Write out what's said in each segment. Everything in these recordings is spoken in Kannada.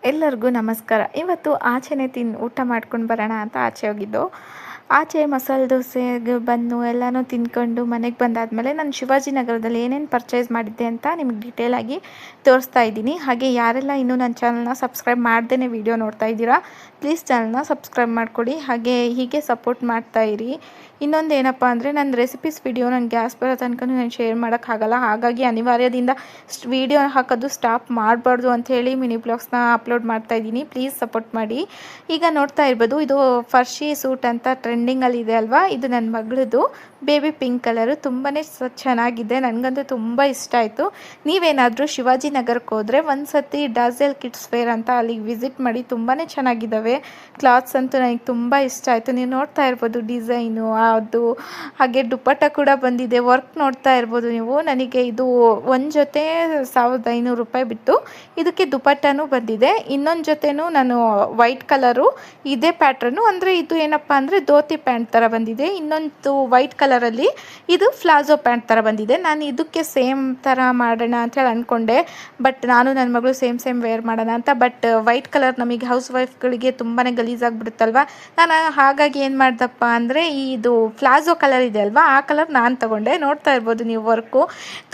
ಎಲ್ಲರಿಗೂ ನಮಸ್ಕಾರ. ಇವತ್ತು ಆಚೆನೇ ಊಟ ಮಾಡ್ಕೊಂಡು ಬರೋಣ ಅಂತ ಆಚೆ ಹೋಗಿದ್ದು. ಆಚೆ ಮಸಾಲೆ ದೋಸೆಗೆ ಬನ್ನು ಎಲ್ಲನೂ ತಿಂದ್ಕೊಂಡು ಮನೆಗೆ ಬಂದಾದಮೇಲೆ ನಾನು ಶಿವಾಜಿನಗರದಲ್ಲಿ ಏನೇನು ಪರ್ಚೇಸ್ ಮಾಡಿದ್ದೆ ಅಂತ ನಿಮಗೆ ಡೀಟೇಲಾಗಿ ತೋರಿಸ್ತಾ ಇದ್ದೀನಿ. ಹಾಗೆ ಯಾರೆಲ್ಲ ಇನ್ನೂ ನನ್ನ ಚಾನಲ್ನ ಸಬ್ಸ್ಕ್ರೈಬ್ ಮಾಡ್ದೇ ವಿಡಿಯೋ ನೋಡ್ತಾ ಇದ್ದೀರಾ, ಪ್ಲೀಸ್ ಚಾನಲ್ನ ಸಬ್ಸ್ಕ್ರೈಬ್ ಮಾಡ್ಕೊಳ್ಳಿ. ಹಾಗೆ ಹೀಗೆ ಸಪೋರ್ಟ್ ಮಾಡ್ತಾಯಿರಿ. ಇನ್ನೊಂದು ಏನಪ್ಪ ಅಂದರೆ ನನ್ನ ರೆಸಿಪೀಸ್ ವಿಡಿಯೋ ನಾನು ಗ್ಯಾಸ್ ಬರೋ ತನಕ ನಾನು ಶೇರ್ ಮಾಡೋಕ್ಕಾಗಲ್ಲ. ಹಾಗಾಗಿ ಅನಿವಾರ್ಯದಿಂದ ವಿಡಿಯೋ ಹಾಕೋದು ಸ್ಟಾಪ್ ಮಾಡಬಾರ್ದು ಅಂಥೇಳಿ ಮಿನಿ ಬ್ಲಾಗ್ಸ್ನ ಅಪ್ಲೋಡ್ ಮಾಡ್ತಾಯಿದ್ದೀನಿ. ಪ್ಲೀಸ್ ಸಪೋರ್ಟ್ ಮಾಡಿ. ಈಗ ನೋಡ್ತಾ ಇರ್ಬೋದು, ಇದು ಫರ್ಶಿ ಸೂಟ್ ಅಂತ ಟ್ರೆಂಡಿಂಗಲ್ಲಿ ಇದೆ ಅಲ್ವಾ. ಇದು ನನ್ನ ಮಗಳದು ಬೇಬಿ ಪಿಂಕ್ ಕಲರು, ತುಂಬಾ ಚೆನ್ನಾಗಿದೆ. ನನಗಂತೂ ತುಂಬ ಇಷ್ಟ ಆಯಿತು. ನೀವೇನಾದರೂ ಶಿವಾಜಿನಗರಕ್ಕೆ ಹೋದರೆ ಒಂದು ಸತಿ ಡಾಝೆಲ್ ಕಿಡ್ಸ್ ವೇರ್ ಅಂತ ಅಲ್ಲಿಗೆ ವಿಸಿಟ್ ಮಾಡಿ. ತುಂಬಾ ಚೆನ್ನಾಗಿದ್ದಾವೆ ಕ್ಲಾತ್ಸ್ ಅಂತೂ. ನನಗೆ ತುಂಬ ಇಷ್ಟ ಆಯಿತು. ನೀವು ನೋಡ್ತಾ ಇರ್ಬೋದು ಡಿಸೈನು ಅದು. ಹಾಗೆ ದುಪ್ಪಟ್ಟ ಕೂಡ ಬಂದಿದೆ. ವರ್ಕ್ ನೋಡ್ತಾ ಇರ್ಬೋದು ನೀವು. ನನಗೆ ಇದು ಒಂದು ಜೊತೆ 1500 ರೂಪಾಯಿ ಬಿತ್ತು. ಇದಕ್ಕೆ ದುಪ್ಪಟ್ಟನೂ ಬಂದಿದೆ. ಇನ್ನೊಂದು ಜೊತೆನೂ ನಾನು ವೈಟ್ ಕಲರು ಇದೇ ಪ್ಯಾಟ್ರನ್ನು, ಅಂದರೆ ಇದು ಏನಪ್ಪ ಅಂದರೆ ಧೋತಿ ಪ್ಯಾಂಟ್ ಥರ ಬಂದಿದೆ. ಇನ್ನೊಂದು ವೈಟ್ ಕಲರಲ್ಲಿ ಇದು ಪ್ಲಾಜೋ ಪ್ಯಾಂಟ್ ಥರ ಬಂದಿದೆ. ನಾನು ಇದಕ್ಕೆ ಸೇಮ್ ಥರ ಮಾಡೋಣ ಅಂತೇಳಿ ಅಂದ್ಕೊಂಡೆ, ಬಟ್ ನಾನು ನನ್ನ ಮಗಳು ಸೇಮ್ ವೇರ್ ಮಾಡೋಣ ಅಂತ. ಬಟ್ ವೈಟ್ ಕಲರ್ ನಮಗೆ ಹೌಸ್ ವೈಫ್ಗಳಿಗೆ ತುಂಬಾ ಗಲೀಜಾಗಿಬಿಡುತ್ತಲ್ವ. ನಾನು ಹಾಗಾಗಿ ಏನು ಮಾಡ್ದಪ್ಪ ಅಂದರೆ ಇದು ಪ್ಲಾಜೋ ಕಲರ್ ಇದೆ ಅಲ್ವಾ, ಆ ಕಲರ್ ನಾನು ತೊಗೊಂಡೆ. ನೋಡ್ತಾ ಇರ್ಬೋದು ನೀವು ವರ್ಕು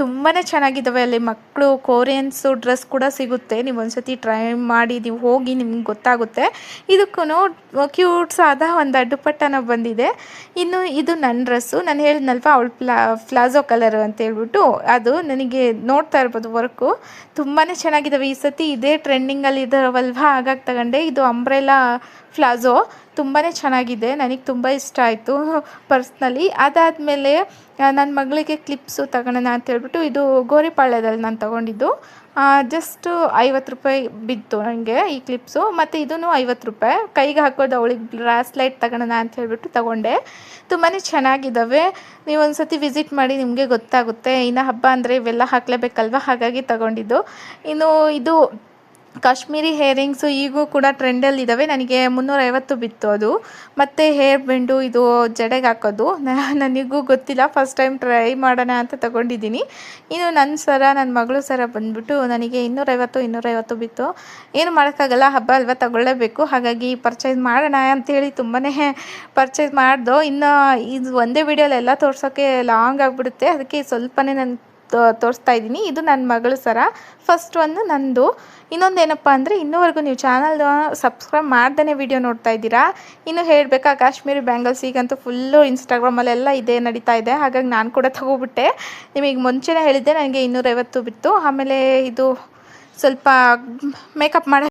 ತುಂಬಾ ಚೆನ್ನಾಗಿದ್ದಾವೆ. ಅಲ್ಲಿ ಮಕ್ಕಳು ಕೋರಿಯನ್ಸು ಡ್ರೆಸ್ ಕೂಡ ಸಿಗುತ್ತೆ. ನೀವು ಒಂದ್ಸತಿ ಟ್ರೈ ಮಾಡಿ, ನೀವು ಹೋಗಿ ನಿಮ್ಗೆ ಗೊತ್ತಾಗುತ್ತೆ. ಇದಕ್ಕೂ ಕ್ಯೂಟ್ಸ್ ಆದ ಒಂದು ದುಪ್ಪಟ್ಟನ ಬಂದಿದೆ. ಇನ್ನು ಇದು ನನ್ನ ಡ್ರೆಸ್ಸು, ನಾನು ಹೇಳಿದ್ನಲ್ವ ಅವಳು ಪ್ಲಾಜೋ ಕಲರ್ ಅಂತ ಹೇಳ್ಬಿಟ್ಟು, ಅದು ನನಗೆ ನೋಡ್ತಾ ಇರ್ಬೋದು ವರ್ಕು ತುಂಬಾ ಚೆನ್ನಾಗಿದ್ದಾವೆ. ಈ ಸತಿ ಇದೇ ಟ್ರೆಂಡಿಂಗಲ್ಲಿ ಇದ್ದಾವಲ್ವ, ಹಾಗಾಗಿ ತಗೊಂಡೆ. ಇದು ಅಂಬ್ರೆಲಾ ಪ್ಲಾಜೋ ತುಂಬಾ ಚೆನ್ನಾಗಿದೆ. ನನಗೆ ತುಂಬ ಇಷ್ಟ ಆಯಿತು ಪರ್ಸ್ನಲಿ. ಅದಾದಮೇಲೆ ನನ್ನ ಮಗಳಿಗೆ ಕ್ಲಿಪ್ಸು ತಗೊಳ್ಳೋಣ ಅಂತ ಹೇಳ್ಬಿಟ್ಟು, ಇದು ಗೋರಿಪಾಳ್ಯದಲ್ಲಿ ನಾನು ತೊಗೊಂಡಿದ್ದು. ಜಸ್ಟು 50 ರೂಪಾಯಿ ಬಿತ್ತು ನನಗೆ ಈ ಕ್ಲಿಪ್ಸು. ಮತ್ತು ಇದೂ 50 ರೂಪಾಯಿ. ಕೈಗೆ ಹಾಕೋದು ಅವಳಿಗೆ ಬ್ರಾಸ್ಲೈಟ್ ತಗೊಳ್ಳೋಣ ಅಂತ ಹೇಳ್ಬಿಟ್ಟು ತೊಗೊಂಡೆ. ತುಂಬಾ ಚೆನ್ನಾಗಿದ್ದಾವೆ. ನೀವು ಒಂದು ಸತಿ ವಿಸಿಟ್ ಮಾಡಿ, ನಿಮಗೆ ಗೊತ್ತಾಗುತ್ತೆ. ಇನ್ನು ಹಬ್ಬ ಅಂದರೆ ಇವೆಲ್ಲ ಹಾಕಲೇಬೇಕಲ್ವ, ಹಾಗಾಗಿ ತಗೊಂಡಿದ್ದು. ಇನ್ನು ಇದು ಕಾಶ್ಮೀರಿ ಹೇರಿಂಗ್ಸು ಈಗೂ ಕೂಡ ಟ್ರೆಂಡಲ್ಲಿದ್ದಾವೆ. ನನಗೆ 350 ಬಿತ್ತು ಅದು. ಮತ್ತು ಹೇರ್ ಬೆಂಡು, ಇದು ಜಡೆಗೆ ಹಾಕೋದು. ನನಗೂ ಗೊತ್ತಿಲ್ಲ, ಫಸ್ಟ್ ಟೈಮ್ ಟ್ರೈ ಮಾಡೋಣ ಅಂತ ತೊಗೊಂಡಿದ್ದೀನಿ. ಇನ್ನು ನನ್ನ ಸರ, ನನ್ನ ಮಗಳು ಸರ ಬಂದುಬಿಟ್ಟು ನನಗೆ 250 ಬಿತ್ತು. ಏನು ಮಾಡೋಕ್ಕಾಗಲ್ಲ, ಹಬ್ಬ ಅಲ್ವಾ, ತಗೊಳ್ಳೇಬೇಕು. ಹಾಗಾಗಿ ಪರ್ಚೇಸ್ ಮಾಡೋಣ ಅಂಥೇಳಿ ತುಂಬಾ ಪರ್ಚೇಸ್ ಮಾಡ್ದೋ. ಇನ್ನು ಇದು ಒಂದೇ ವಿಡಿಯೋಲೆಲ್ಲ ತೋರ್ಸೋಕ್ಕೆ ಲಾಂಗ್ ಆಗಿಬಿಡುತ್ತೆ, ಅದಕ್ಕೆ ಸ್ವಲ್ಪನೇ ನಾನು ತೋರಿಸ್ತಾ ಇದ್ದೀನಿ. ಇದು ನನ್ನ ಮಗಳು ಸರ, ಫಸ್ಟ್ ಒಂದು ನಂದು. ಇನ್ನೊಂದು ಏನಪ್ಪ ಅಂದರೆ, ಇನ್ನೂವರೆಗೂ ನೀವು ಚಾನಲ್ನ ಸಬ್ಸ್ಕ್ರೈಬ್ ಮಾಡ್ದೇ ವಿಡಿಯೋ ನೋಡ್ತಾ ಇದ್ದೀರಾ. ಇನ್ನು ಹೇಳಬೇಕಾ, ಕಾಶ್ಮೀರಿ ಬ್ಯಾಂಗಲ್ಸ್ ಈಗಂತೂ ಫುಲ್ಲು ಇನ್ಸ್ಟಾಗ್ರಾಮಲ್ಲೆಲ್ಲ ಇದೇ ನಡೀತಾ ಇದೆ. ಹಾಗಾಗಿ ನಾನು ಕೂಡ ತಗೋಬಿಟ್ಟೆ. ನಿಮಗೆ ಮುಂಚೆನೇ ಹೇಳಿದ್ದೆ, ನನಗೆ 250 ಬಿತ್ತು. ಆಮೇಲೆ ಇದು ಸ್ವಲ್ಪ ಮೇಕಪ್ ಮಾಡೋ